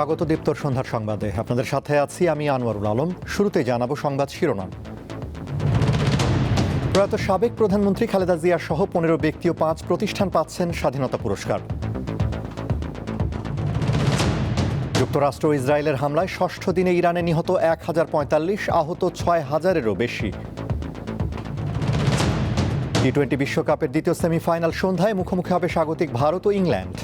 স্বাগত দীপ্তর সন্ধ্যার সংবাদে। আপনাদের সাথে আছি আমি আনোয়ারুল আলম। শুরুতে জানাবো সংবাদ শিরোনাম। প্রয়াত সাবেক প্রধানমন্ত্রী খালেদা জিয়া সহ ১৫ ব্যক্তি ও ৫ প্রতিষ্ঠান পাচ্ছেন স্বাধীনতা পুরস্কার। যুক্তরাষ্ট্র ও ইসরায়েলের হামলায় ষষ্ঠ দিনে ইরানে নিহত ১,০৪৫, আহত ৬,০০০-এরও বেশি। টি-20 বিশ্বকাপের দ্বিতীয় সেমিফাইনাল সন্ধ্যায় মুখোমুখি হবে স্বাগতিক ভারত ও ইংল্যান্ড।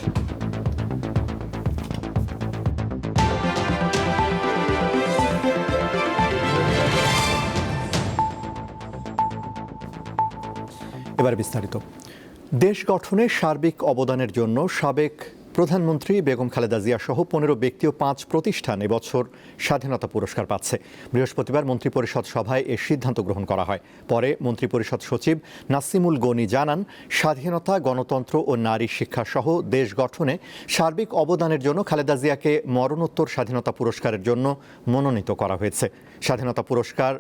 এবার বিস্তারিত। দেশ গঠনে সার্বিক অবদানের জন্য সাবেক প্রধানমন্ত্রী বেগম খালেদা জিয়া সহ ১৫ ব্যক্তি ও ৫ প্রতিষ্ঠান এবছর স্বাধীনতা পুরস্কার পাচ্ছে। বৃহস্পতিবার মন্ত্রিপরিষদ সভায় এ সিদ্ধান্ত গ্রহণ করা হয়। পরে মন্ত্রিপরিষদ সচিব নাসিমুল গনি জানান, স্বাধীনতা, গণতন্ত্র ও নারী শিক্ষা সহ দেশ গঠনে সার্বিক অবদানের জন্য খালেদা জিয়াকে মরণোত্তর স্বাধীনতা পুরস্কারের জন্য মনোনীত করা হয়েছে। স্বাধীনতা পুরস্কার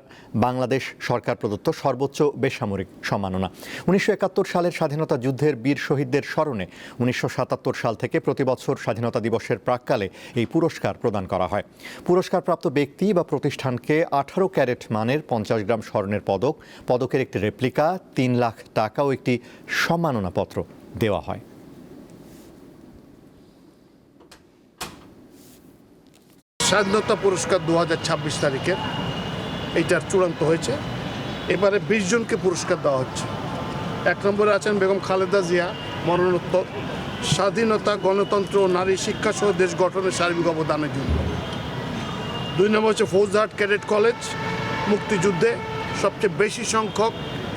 বাংলাদেশ সরকার প্রদত্ত সর্বোচ্চ বেসামরিক সম্মাননা। ১৯৭১ সালের স্বাধীনতা যুদ্ধের বীর শহীদদের স্মরণে ১৯৭৭ সাল থেকে প্রতি বছর স্বাধীনতা দিবসের প্রাক্কালে এই পুরস্কার প্রদান করা হয়। পুরস্কারপ্রাপ্ত ব্যক্তি বা প্রতিষ্ঠানকে ১৮ ক্যারেট মানের ৫০ গ্রাম স্বর্ণের পদক, পদকের একটি রেপ্লিকা, ৩ লাখ টাকা ও একটি সম্মাননাপত্র দেওয়া হয়। স্বাধীনতা পুরস্কার ২০২৬ তারিখের এইটার চূড়ান্ত হয়েছে। এবারে ২০ জনকে পুরস্কার দেওয়া হচ্ছে। ১ নম্বরে আছেন বেগম খালেদা জিয়া, মরণোত্তর স্বাধীনতা, গণতন্ত্র ও নারী শিক্ষা সহ দেশ গঠনের সার্বিক অবদানের জন্য। ২ নম্বর হচ্ছে ফৌজদার ক্যাডেট কলেজ, মুক্তিযুদ্ধে সবচেয়ে বেশি সংখ্যক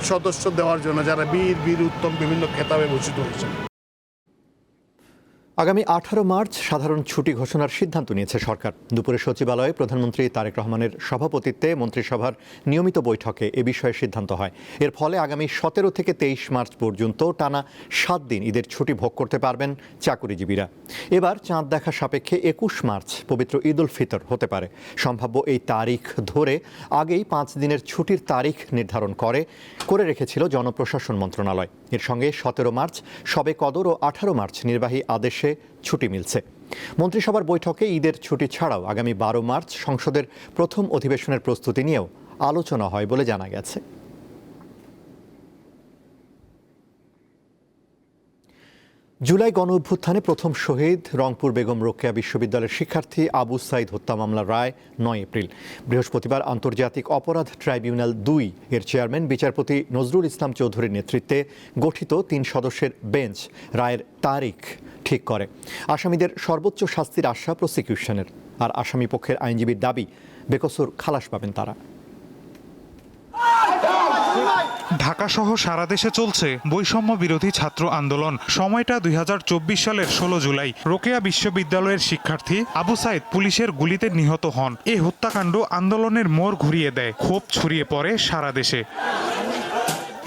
সদস্য দেওয়ার জন্য, যারা বীর উত্তম বিভিন্ন খেতাবে ভূষিত হয়েছেন। আগামী ১৮ মার্চ সাধারণ ছুটি ঘোষণার সিদ্ধান্ত নিয়েছে সরকার। দুপুরে সচিবালয়ে প্রধানমন্ত্রী তারেক রহমানের সভাপতিত্বে মন্ত্রিসভার নিয়মিত বৈঠকে এ বিষয়ে সিদ্ধান্ত হয়। এর ফলে আগামী ১৭ থেকে ২৩ মার্চ পর্যন্ত টানা ৭ দিন ঈদের ছুটি ভোগ করতে পারবেন চাকুরিজীবীরা। এবার চাঁদ দেখা সাপেক্ষে ২১ মার্চ পবিত্র ঈদ উল ফিতর হতে পারে। সম্ভাব্য এই তারিখ ধরে আগেই ৫ দিনের ছুটির তারিখ নির্ধারণ করে রেখেছিল জনপ্রশাসন মন্ত্রণালয়। এর সঙ্গে ১৭ মার্চ শবে কদর ও ১৮ মার্চ নির্বাহী আদেশে ছুটি মিলছে। মন্ত্রিসভার বৈঠকে ঈদের ছুটি ছাড়াও আগামী ১২ মার্চ সংসদের প্রথম অধিবেশনের প্রস্তুতি নিয়েও আলোচনা হয় বলে জানা গেছে। জুলাই গণ অভ্যুত্থানে প্রথম শহীদ রংপুর বেগম রোকেয়া বিশ্ববিদ্যালয়ের শিক্ষার্থী আবু সাইদ হত্যা মামলার রায় ৯ এপ্রিল। বৃহস্পতিবার আন্তর্জাতিক অপরাধ ট্রাইব্যুনাল ২ এর চেয়ারম্যান বিচারপতি নজরুল ইসলাম চৌধুরীর নেতৃত্বে গঠিত ৩ সদস্যের বেঞ্চ রায়ের তারিখ ঠিক করে। আসামিদের সর্বোচ্চ শাস্তির আশা প্রসিকিউশনের, আর আসামি পক্ষের আইনজীবীর দাবি বেকসুর খালাস পাবেন তারা। ঢাকাসহ সারা দেশে চলছে বৈষম্য বিরোধী ছাত্র আন্দোলন। সময়টা ২০২৪ সালের ১৬ জুলাই। রোকেয়া বিশ্ববিদ্যালয়ের শিক্ষার্থী আবু সাইদ পুলিশের গুলিতে নিহত হন। এই হত্যাকাণ্ড আন্দোলনের মোড় ঘুরিয়ে দেয়, ক্ষোভ ছড়িয়ে পড়ে সারা দেশে।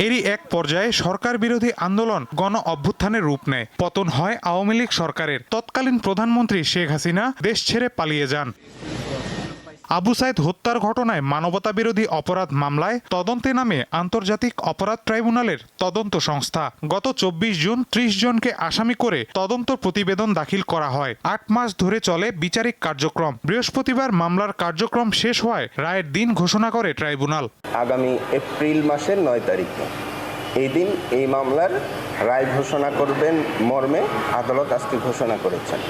এরই এক পর্যায়ে সরকার বিরোধী আন্দোলন গণ অভ্যুত্থানের রূপ নেয়। পতন হয় আওয়ামী লীগ সরকারের। তৎকালীন প্রধানমন্ত্রী শেখ হাসিনা দেশ ছেড়ে পালিয়ে যান। আবু সাইদ হত্যার ঘটনায় মানবতা বিরোধী অপরাধ মামলায় তদন্তে নামে আন্তর্জাতিক অপরাধ ট্রাইব্যুনালের তদন্ত সংস্থা। গত ২৪ জুন ৩০ জনকে আসামি করে তদন্ত প্রতিবেদন দাখিল করা হয়। ৮ মাস ধরে চলে বিচারিক কার্যক্রম। বৃহস্পতিবার মামলার কার্যক্রম শেষ হওয়ায় রায়ের দিন ঘোষণা করে ট্রাইব্যুনাল। আগামী এপ্রিল মাসের ৯ তারিখে এই দিন এই মামলার রায় ঘোষণা করবেন মর্মে আদালত আজকে ঘোষণা করেছেন।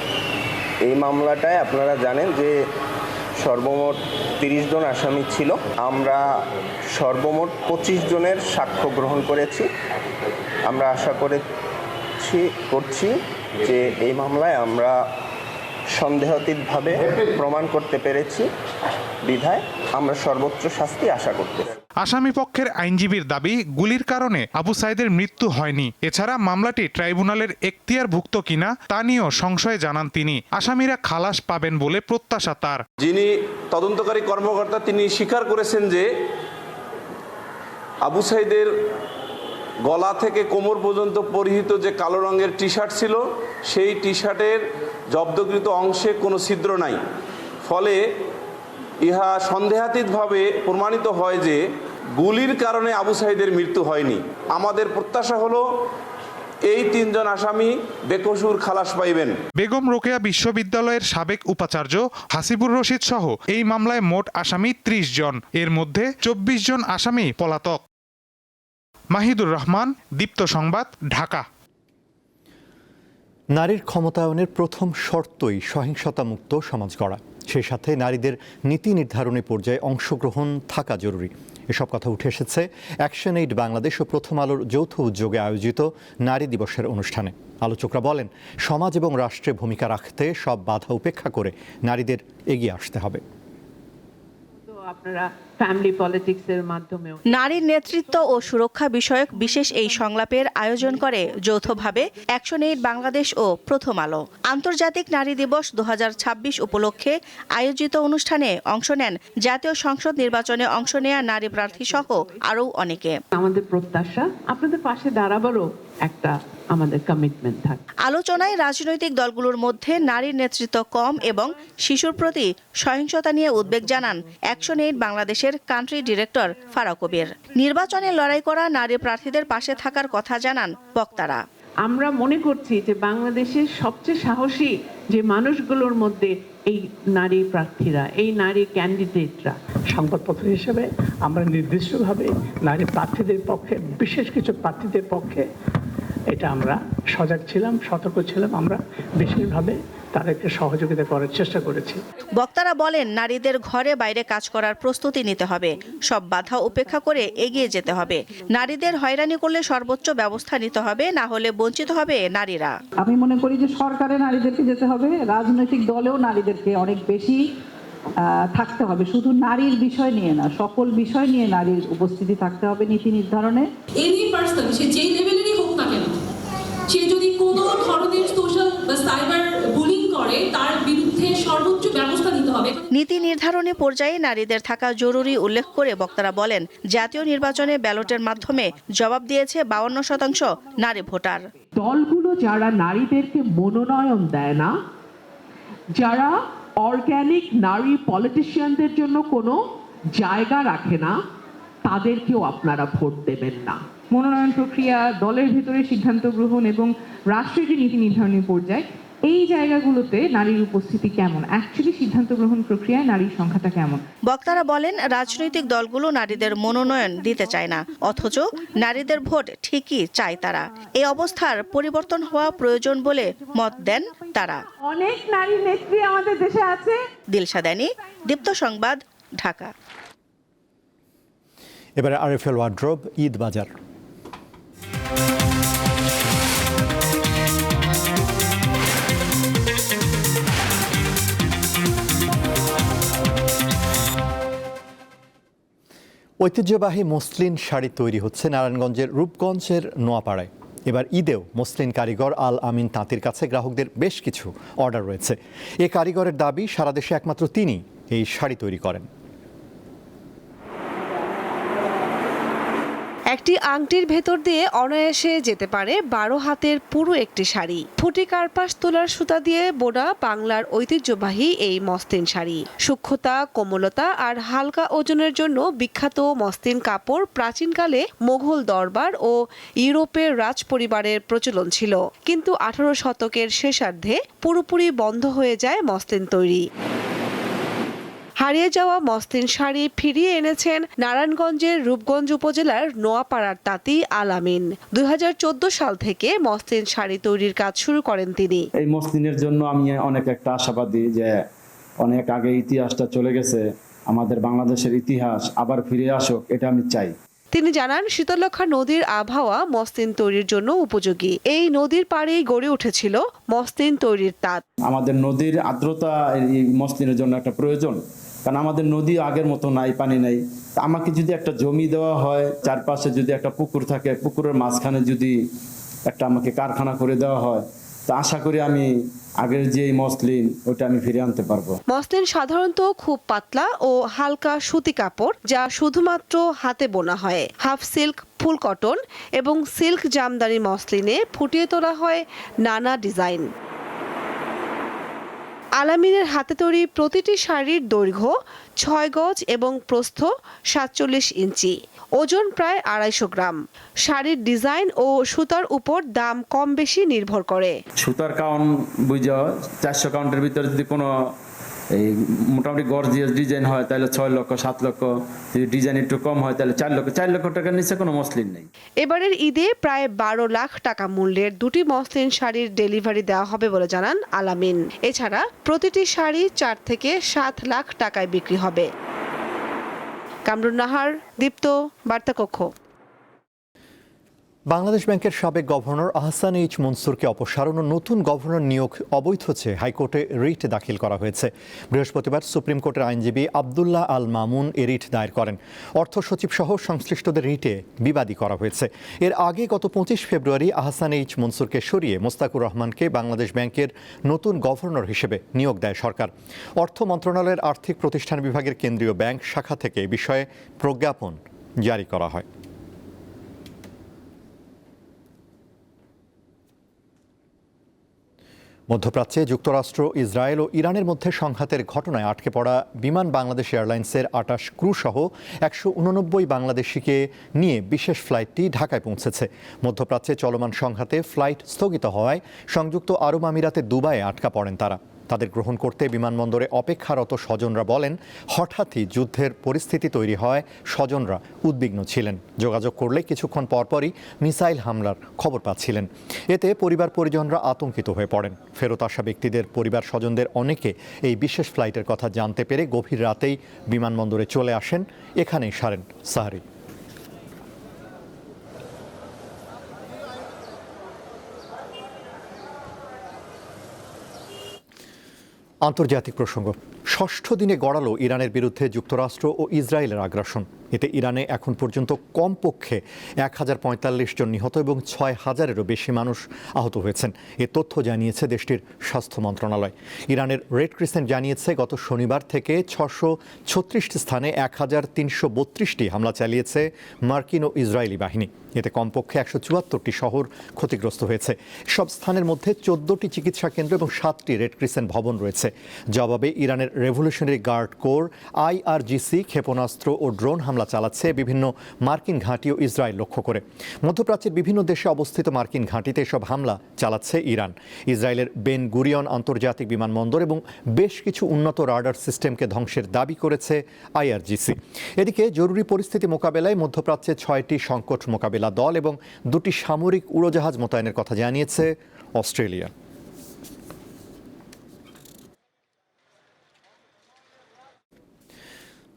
এই মামলাটায় আপনারা জানেন যে সর্বমোট ৩০ জন আসামি ছিল। আমরা সর্বমোট ২৫ জনের সাক্ষ্য গ্রহণ করেছি। আমরা আশা করছি যে এই মামলায় আমরা সন্দেহাতীতভাবে প্রমাণ করতে পেরেছি বিধায় আমরা সর্বোচ্চ শাস্তি আশা করতে। আসামি পক্ষের আইনজীবীর দাবি, গুলির কারণে আবু সাইদের মৃত্যু হয়নি। এছাড়া মামলাটি ট্রাইব্যুনালের এখতিয়ারভুক্ত কিনা তা নিয়েও সংশয় জানান তিনি। আসামিরা খালাস পাবেন বলে প্রত্যাশা তার। যিনি তদন্তকারী কর্মকর্তা তিনি স্বীকার করেছেন যে আবু সাইদের গলা থেকে কোমর পর্যন্ত পরিহিত যে কালো রঙের টি শার্ট ছিল, সেই টি শার্টের জব্দকৃত অংশে কোনো ছিদ্র নাই। ফলে ইহা সন্দেহাতীতভাবে প্রমাণিত হয় যে গুলির কারণে আবু সাইদের মৃত্যু হয়নি। আমাদের প্রত্যাশা হলো এই 3 জন আসামি বেকসুর খালাস পাইবেন। বেগম রোকেয়া বিশ্ববিদ্যালয়ের সাবেক উপাচার্য হাসিবুর রশিদ সহ এই মামলায় মোট আসামি 30 জন, এর মধ্যে 24 জন আসামি পলাতক। মাহিদুর রহমান, দীপ্ত সংবাদ, ঢাকা। নারীর ক্ষমতায়নের প্রথম শর্তই সহিংসতামুক্ত সমাজ গড়া, সেই সাথে নারীদের নীতি নির্ধারণী পর্যায়ে অংশগ্রহণ থাকা জরুরি। এসব কথা উঠে এসেছে অ্যাকশন এইড বাংলাদেশ ও প্রথম আলোর যৌথ উদ্যোগে আয়োজিত নারী দিবসের অনুষ্ঠানে। আলোচকরা বলেন, সমাজ এবং রাষ্ট্রে ভূমিকা রাখতে সব বাধা উপেক্ষা করে নারীদের এগিয়ে আসতে হবে। আপনারা ফ্যামিলি পলিটিক্সের মাধ্যমেও নারীর নেতৃত্ব ও সুরক্ষা বিষয়ক বিশেষ এই সংলাপের আয়োজন করে যৌথভাবে অ্যাকশন এইড বাংলাদেশ ও প্রথম আলো। আন্তর্জাতিক নারী দিবস 2026 উপলক্ষে আয়োজিত অনুষ্ঠানে অংশ নেন জাতীয় সংসদ নির্বাচনে অংশ নেয়া নারী প্রার্থী সহ আরও অনেকে। আমাদের প্রত্যাশা আপনাদের পাশে দাঁড়াবারও একটা আমাদের কমিটমেন্ট থাকে। আলোচনায় রাজনৈতিক দলগুলোর মধ্যে নারীর নেতৃত্ব কম এবং শিশুর প্রতি সহিংসতা নিয়ে উদ্বেগ জানান অ্যাকশন এইড বাংলাদেশের কান্ট্রি ডিরেক্টর ফারাহ কবির। নির্বাচনে লড়াই করা নারী প্রার্থীদের পাশে থাকার কথা জানান বক্তারা। আমরা মনে করছি যে বাংলাদেশের সবচেয়ে সাহসী যে মানুষগুলোর মধ্যে এই নারী প্রার্থীরা, এই নারী ক্যান্ডিডেটরা। সংবাদপত্র হিসেবে আমরা নির্দিষ্টভাবে নারী প্রার্থীদের পক্ষে, বিশেষ কিছু প্রার্থীদের পক্ষে এটা আমরা সজাগ ছিলাম, সতর্ক ছিলাম। আমরা বিশেষভাবে তাদেরকে সহযোগিতা করার চেষ্টা করেছি। বক্তারা বলেন, নারীদের ঘরে বাইরে কাজ করার প্রস্তুতি নিতে হবে, সব বাধা উপেক্ষা করে এগিয়ে যেতে হবে। নারীদের হয়রানি করলে সর্বোচ্চ ব্যবস্থা নিতে হবে, না হলে বঞ্চিত হবে নারীরা। আমি মনে করি যে সরকারে নারীদেরকে যেতে হবে, রাজনৈতিক দলেও নারীদেরকে অনেক বেশি থাকতে হবে। শুধু নারীর বিষয় নিয়ে না, সকল বিষয় নিয়ে নারীর উপস্থিতি থাকতে হবে নীতি নির্ধারণে। এনি পার্সন, সে যেই লেভেলেরই হোক না কেন, সে যদি কোনো ধরনের সোশ্যাল বা সাইবার বুলিং করে, তার বিরুদ্ধে সর্বোচ্চ ব্যবস্থা নিতে হবে। নীতি নির্ধারণী পর্যায়ে নারীদের থাকা জরুরি উল্লেখ করে বক্তারা বলেন, জাতীয় নির্বাচনে ব্যালটের মাধ্যমে জবাব দিয়েছে 52% নারী ভোটার। দলগুলো যারা নারীদেরকে মনোনয়ন দেয় না, যারা অর্গানিক নারী পলিটিশিয়ানদের জন্য কোনো জায়গা রাখে না, তাদেরকেও আপনারা ভোট দেবেন না। মনোনয়ন প্রক্রিয়া, দলের ভিতরে সিদ্ধান্ত গ্রহণ এবং রাষ্ট্রের যে নীতি নির্ধারণী পর্যায়, এই জায়গাগুলোতে নারীর উপস্থিতি কেমন, অ্যাকচুয়ালি সিদ্ধান্ত গ্রহণ প্রক্রিয়ায় নারীর সংখ্যাটা কেমন। বক্তারা বলেন, রাজনৈতিক দলগুলো নারীদের মনোনয়ন দিতে চায় না, অথচ নারীদের ভোট ঠিকই চায় তারা। এই অবস্থার পরিবর্তন হওয়া প্রয়োজন বলে মত দেন তারা। অনেক নারী নেত্রী আমাদের দেশে আছে। দিলশা দানি, দীপ্ত সংবাদ, ঢাকা। এবারে আরএফএল ওয়ার্ড্রোব ঈদ বাজার। ঐতিহ্যবাহী মসলিন শাড়ি তৈরি হচ্ছে নারায়ণগঞ্জের রূপগঞ্জের নোয়াপাড়ায়। এবার ঈদেও মসলিন কারিগর আল আমিন তাঁতির কাছে গ্রাহকদের বেশ কিছু অর্ডার রয়েছে। এ কারিগরের দাবি, সারা দেশে একমাত্র তিনি এই শাড়ি তৈরি করেন। একটি আংটির ভেতর দিয়ে অনায়াসে যেতে পারে 12 হাতের পুরো একটি শাড়ি। ফুটি কার্পাস তোলার সুতা দিয়ে বোনা বাংলার ঐতিহ্যবাহী এই মসলিন শাড়ি। সূক্ষ্মতা, কোমলতা আর হালকা ওজনের জন্য বিখ্যাত মসলিন কাপড় প্রাচীনকালে মোগল দরবার ও ইউরোপের রাজ পরিবারের প্রচলন ছিল, কিন্তু 18 শতকের শেষার্ধে পুরোপুরি বন্ধ হয়ে যায় মসলিন তৈরি। হারিয়ে যাওয়া মসলিন শাড়ি ফিরিয়ে এনেছেন নারায়ণগঞ্জের রূপগঞ্জ উপজেলার নোয়াপাড়ার তাঁতি আল আমিন। 2014 সাল থেকে মসলিন শাড়ি তৈরির কাজ শুরু করেন তিনি। এই মসলিনের জন্য আমি অনেক একটা আশাবাদী যে অনেক আগে ইতিহাসটা চলে গেছে, আমাদের বাংলাদেশের ইতিহাস আবার ফিরে আসুক, এটা আমি চাই। তিনি জানান, শীতলক্ষ্যা নদীর আবহাওয়া মসলিন তৈরির জন্য উপযোগী। এই নদীর পাড়েই গড়ে উঠেছিল মসলিন তৈরির তাঁত। আমাদের নদীর আর্দ্রতা এই মসলিনের জন্য একটা প্রয়োজন, কারণ আমাদের নদী আগের মতো নাই, পানি নাই। আমাকে যদি একটা জমি দেওয়া হয়, চারপাশে যদি একটা পুকুর থাকে, পুকুরের মাঝখানে যদি একটা আমাকে কারখানা করে দেওয়া হয়, তো আশা করি আমি আগের যে মসলিন ওটা আমি ফিরে আনতে পারবো। মসলিন সাধারণত খুব পাতলা ও হালকা সুতি কাপড়, যা শুধুমাত্র হাতে বোনা হয়। হাফ সিল্ক, ফুল কটন এবং সিল্ক জামদানি মসলিনে ফুটিয়ে তোলা হয় নানা ডিজাইন। আলামিনের হাতে তৈরি প্রতিটি শাড়ির দৈর্ঘ্য 6 গজ এবং প্রস্থ 47 ইঞ্চি, ওজন প্রায় 250 গ্রাম। শাড়ির ডিজাইন ও সুতার উপর দাম কম বেশি নির্ভর করে। সুতার কাউন্ট বুঝা 400 কাউন্টের ভিতরে যদি কোনো এই মোটামুটি গর্জিয়াস ডিজাইন হয় তাহলে 6 লক্ষ 7 লক্ষ, যদি ডিজাইন একটু কম হয় তাহলে 4 লক্ষ টাকার নিচে কোনো মসলিন নেই। এবারের ঈদে প্রায় 12 লাখ টাকা মূল্যের 2টি মসলিন শাড়ির ডেলিভারি দেওয়া হবে বলে জানান আলামিন। এছাড়া প্রতিটি শাড়ি 4 থেকে 7 লাখ টাকায় বিক্রি হবে। কামরুন নাহার, দীপ্ত, বার্তাকক্ষ। বাংলাদেশ ব্যাংকের সাবেক গভর্নর আহসান এইচ মনসুরকে অপসারণ ও নতুন গভর্নর নিয়োগ অবৈধ চেয়ে হাইকোর্টে রিট দাখিল করা হয়েছে। বৃহস্পতিবার সুপ্রিম কোর্টের আইনজীবী আব্দুল্লাহ আল মামুন এ রিট দায়ের করেন। অর্থ সচিব সহ সংশ্লিষ্টদের রিটে বিবাদী করা হয়েছে। এর আগে গত 25 ফেব্রুয়ারি আহসান এইচ মনসুরকে সরিয়ে মোস্তাকুর রহমানকে বাংলাদেশ ব্যাংকের নতুন গভর্নর হিসেবে নিয়োগ দেয় সরকার। অর্থ মন্ত্রণালয়ের আর্থিক প্রতিষ্ঠান বিভাগের কেন্দ্রীয় ব্যাংক শাখা থেকে এ বিষয়ে প্রজ্ঞাপন জারি করা হয়। মধ্যপ্রাচ্যে যুক্তরাষ্ট্র, ইসরায়েল ও ইরানের মধ্যে সংঘাতের ঘটনায় আটকে পড়া বিমান বাংলাদেশ এয়ারলাইন্সের 28 ক্রু সহ 189 বাংলাদেশিকে নিয়ে বিশেষ ফ্লাইটটি ঢাকায় পৌঁছেছে। মধ্যপ্রাচ্যে চলমান সংঘাতে ফ্লাইট স্থগিত হওয়ায় সংযুক্ত আরব আমিরাতে দুবাইয়ে আটকা পড়েন তারা। তাদের গ্রহণ করতে বিমানবন্দরে অপেক্ষারত স্বজনরা বলেন, হঠাৎই যুদ্ধের পরিস্থিতি তৈরি হয় স্বজনরা উদ্বিগ্ন ছিলেন। যোগাযোগ করলে কিছুক্ষণ পরপরই মিসাইল হামলার খবর পাচ্ছিলেন। এতে পরিবার পরিজনরা আতঙ্কিত হয়ে পড়েন। ফেরত আসা ব্যক্তিদের পরিবার স্বজনদের অনেকে এই বিশেষ ফ্লাইটের কথা জানতে পেরে গভীর রাতেই বিমানবন্দরে চলে আসেন। এখানেই সারেন সাহারি। আন্তর্জাতিক প্রসঙ্গ। ষষ্ঠ দিনে গড়ালো ইরানের বিরুদ্ধে যুক্তরাষ্ট্র ও ইসরায়েলের আগ্রাসন। এতে ইরানে এখন পর্যন্ত কমপক্ষে 1045 জন নিহত এবং 6000-এরও বেশি মানুষ আহত হয়েছেন। এ তথ্য জানিয়েছে দেশটির স্বাস্থ্য মন্ত্রণালয়। ইরানের রেড ক্রিসেন্ট জানিয়েছে গত শনিবার থেকে 636টি স্থানে 1332টি হামলা চালিয়েছে মার্কিন ও ইসরায়েলি বাহিনী। এতে কমপক্ষে 174টি শহর ক্ষতিগ্রস্ত হয়েছে। সব স্থানের মধ্যে 14টি চিকিৎসা কেন্দ্র এবং 7টি রেড ক্রিসেন্ট ভবন রয়েছে। জবাবে ইরানের রেভলিউশনারি গার্ড কোর IRGC ক্ষেপণাস্ত্র ও ড্রোন হামলা চালাচ্ছে বিভিন্ন মার্কিন ঘাঁটি ও ইসরায়েল লক্ষ্য করে। মধ্যপ্রাচ্যের বিভিন্ন দেশে অবস্থিত মার্কিন ঘাঁটিতে এসব হামলা চালাচ্ছে ইরান। ইসরায়েলের বেন গুরিয়ন আন্তর্জাতিক বিমানবন্দর এবং বেশ কিছু উন্নত রাডার সিস্টেমকে ধ্বংসের দাবি করেছে IRGC। এদিকে জরুরি পরিস্থিতি মোকাবেলায় মধ্যপ্রাচ্যে 6টি সংকট মোকাবেলা দল এবং 2টি সামরিক উড়োজাহাজ মোতায়েনের কথা জানিয়েছে অস্ট্রেলিয়া।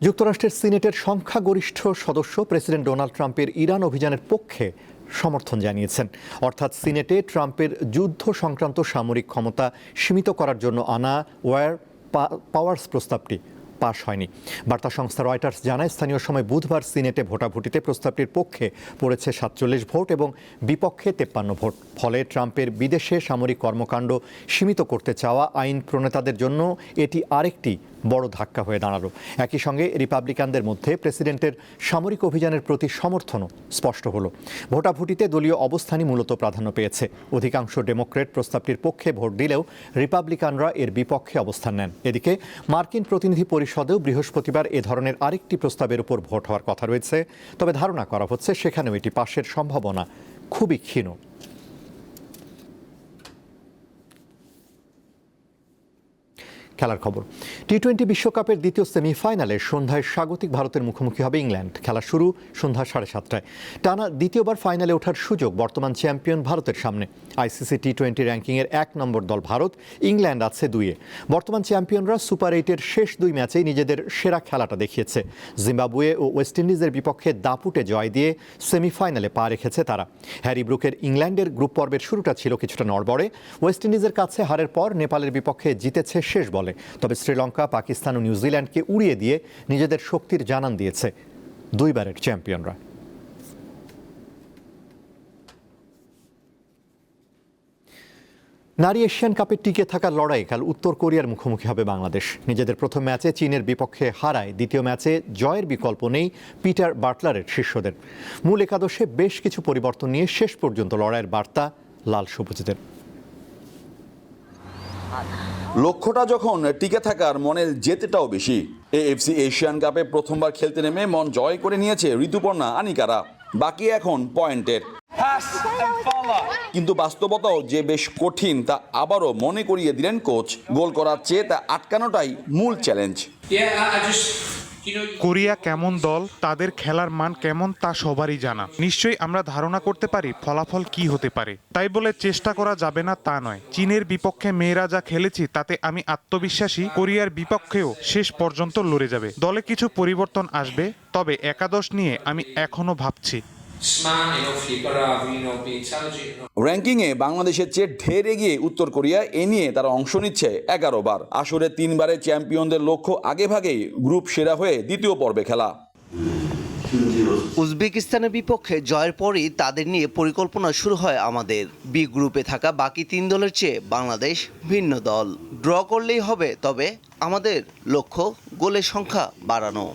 যুক্তরাষ্ট্রের সিনেটের সংখ্যাগরিষ্ঠ সদস্য প্রেসিডেন্ট ডোনাল্ড ট্রাম্পের ইরান অভিযানের পক্ষে সমর্থন জানিয়েছেন। অর্থাৎ সিনেটে ট্রাম্পের যুদ্ধ সংক্রান্ত সামরিক ক্ষমতা সীমিত করার জন্য আনা ওয়ার পাওয়ার্স প্রস্তাবটি পাশ হয়নি। বার্তা সংস্থা রয়টার্স জানায়, স্থানীয় সময় বুধবার সিনেটে ভোটাভুটিতে প্রস্তাবটির পক্ষে পড়েছে 47 ভোট এবং বিপক্ষে 53 ভোট। ফলে ট্রাম্পের বিদেশে সামরিক কর্মকাণ্ড সীমিত করতে চাওয়া আইন প্রণেতাদের জন্য এটি আরেকটি বড় ধাক্কা হয়ে দাঁড়ালো। একই সঙ্গে রিপাবলিকানদের মধ্যে প্রেসিডেন্টের সামরিক অভিযানের প্রতি সমর্থনও স্পষ্ট হলো। ভোটাভুটিতে দলীয় অবস্থানই মূলত প্রাধান্য পেয়েছে। অধিকাংশ ডেমোক্রেট প্রস্তাবটির পক্ষে ভোট দিলেও রিপাবলিকানরা এর বিপক্ষে অবস্থান নেন। এদিকে মার্কিন প্রতিনিধি পরিষদেও বৃহস্পতিবার এ ধরনের আরেকটি প্রস্তাবের উপর ভোট হওয়ার কথা রয়েছে। তবে ধারণা করা হচ্ছে সেখানেও এটি পাশের সম্ভাবনা খুবই ক্ষীণ। খেলার খবর। টি-20 বিশ্বকাপের দ্বিতীয় সেমিফাইনালে সন্ধ্যায় স্বাগতিক ভারতের মুখোমুখি হবে ইংল্যান্ড। খেলা শুরু সন্ধ্যা 7:30টায়। টানা দ্বিতীয়বার ফাইনালে ওঠার সুযোগ বর্তমান চ্যাম্পিয়ন ভারতের সামনে। আইসিসি টি-20 র্যাঙ্কিংয়ের 1 নম্বর দল ভারত, ইংল্যান্ড আছে 2-এ। বর্তমান চ্যাম্পিয়নরা সুপার 8-এর শেষ 2 ম্যাচেই নিজেদের সেরা খেলাটা দেখিয়েছে। জিম্বাবুয়ে ও ওয়েস্ট ইন্ডিজের বিপক্ষে দাপুটে জয় দিয়ে সেমিফাইনালে পা রেখেছে তারা। হ্যারি ব্রুকের ইংল্যান্ডের গ্রুপ পর্বের শুরুটা ছিল কিছুটা নড়বড়ে। ওয়েস্ট ইন্ডিজের কাছে হারের পর নেপালের বিপক্ষে জিতেছে শেষ বলে। তবে শ্রীলঙ্কা, পাকিস্তান ও নিউজিল্যান্ডকে উড়িয়ে দিয়ে নিজেদের শক্তির জানান দিয়েছে 2বারের চ্যাম্পিয়নরা। নারী এশিয়ান কাপে টিকে থাকার লড়াই কাল উত্তর কোরিয়ার মুখোমুখি হবে বাংলাদেশ। নিজেদের প্রথম ম্যাচে চীনের বিপক্ষে হারায় দ্বিতীয় ম্যাচে জয়ের বিকল্প নেই পিটার বাটলারের শিষ্যদের। মূল একাদশে বেশ কিছু পরিবর্তন নিয়ে শেষ পর্যন্ত লড়াইয়ের বার্তা লাল সবুজদের। লক্ষ্যটা যখন টিকে থাকার মনের জেতেটাও বেশি। এএফসি এশিয়ান কাপে প্রথমবার খেলতে নেমে মন জয় করে নিয়েছে ঋতুপর্ণা আনিকারা। বাকি এখন পয়েন্টের। কিন্তু বাস্তবতাও যে বেশ কঠিন তা আবারও মনে করিয়ে দিলেন কোচ। গোল করার চেয়ে তা আটকানোটাই মূল চ্যালেঞ্জ। কোরিয়া কেমন দল, তাদের খেলার মান কেমন তা সবারই জানা। নিশ্চয়ই আমরা ধারণা করতে পারি ফলাফল কি হতে পারে। তাই বলে চেষ্টা করা যাবে না তা নয়। চীনের বিপক্ষে মেয়েরা যা খেলেছি তাতে আমি আত্মবিশ্বাসী কোরিয়ার বিপক্ষেও শেষ পর্যন্ত লড়ে যাবে। দলে কিছু পরিবর্তন আসবে, তবে একাদশ নিয়ে আমি এখনো ভাবছি। র্যাঙ্কিংয়ে বাংলাদেশের চেয়ে ঢের এগিয়ে উত্তর কোরিয়া। এ নিয়ে তারা অংশ নিচ্ছে 11 বার। আসরে 3 বারে চ্যাম্পিয়নদের লক্ষ্য আগেভাগেই গ্রুপ সেরা হয়ে দ্বিতীয় পর্বে খেলা। উজবেকিস্তানের বিপক্ষে জয়ের পরই তাদের নিয়ে পরিকল্পনা শুরু হয় আমাদের। বি গ্রুপে থাকা বাকি 3 দলের চেয়ে বাংলাদেশ ভিন্ন দল। ড্র করলেই হবে, তবে আমাদের লক্ষ্য গোলের সংখ্যা বাড়ানো।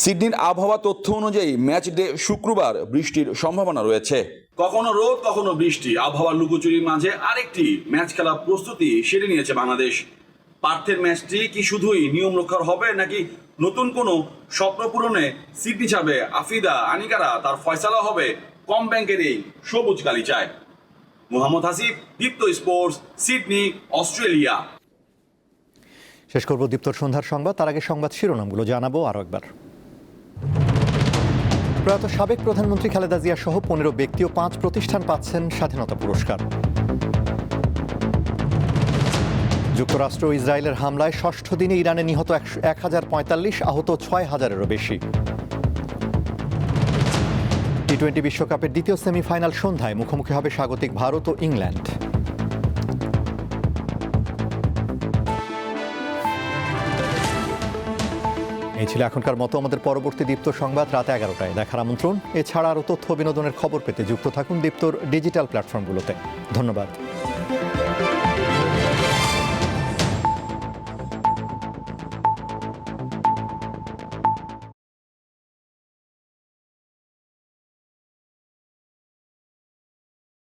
সিডনির আবহাওয়া তথ্য অনুযায়ী ম্যাচ ডে শুক্রবার বৃষ্টির সম্ভাবনা রয়েছে। কখনো রোদ কখনো বৃষ্টি, আবহাওয়ার লুকোচুরির মাঝে আরেকটি ম্যাচ খেলার প্রস্তুতি সেরে নিয়েছে বাংলাদেশ। পার্থের ম্যাচটি কি শুধুই নিয়ম রক্ষার হবে, নাকি নতুন কোনো স্বপ্ন পূরণে সিডনি ছাড়বে আফিদা আনিকারা? তার ফয়সালা হবে কম ব্যাংকের এই সবুজ গালিচায়। মোহাম্মদ হাসিব, দীপ্ত স্পোর্টস, সিডনি, অস্ট্রেলিয়া। শেষ করব দীপ্তর সন্ধ্যার সংবাদ। তার আগে সংবাদ শিরোনামগুলো জানাবো আরও একবার। প্রয়াত সাবেক প্রধানমন্ত্রী খালেদা জিয়া সহ 15 ব্যক্তি ও 5 প্রতিষ্ঠান পাচ্ছেন স্বাধীনতা পুরস্কার। যুক্তরাষ্ট্র ও ইসরায়েলের হামলায় ষষ্ঠ দিনে ইরানে নিহত 1045, আহত 6000-এরও বেশি। টি-20 বিশ্বকাপের দ্বিতীয় সেমিফাইনাল সন্ধ্যায় মুখোমুখি হবে স্বাগতিক ভারত ও ইংল্যান্ড। এই ছিল এখনকার মতো। আমাদের পরবর্তী দীপ্ত সংবাদ রাত 11টায় দেখার আমন্ত্রণ। এছাড়া আরও তথ্য বিনোদনের খবর পেতে যুক্ত থাকুন দীপ্তর ডিজিটাল প্ল্যাটফর্মগুলোতে। ধন্যবাদ।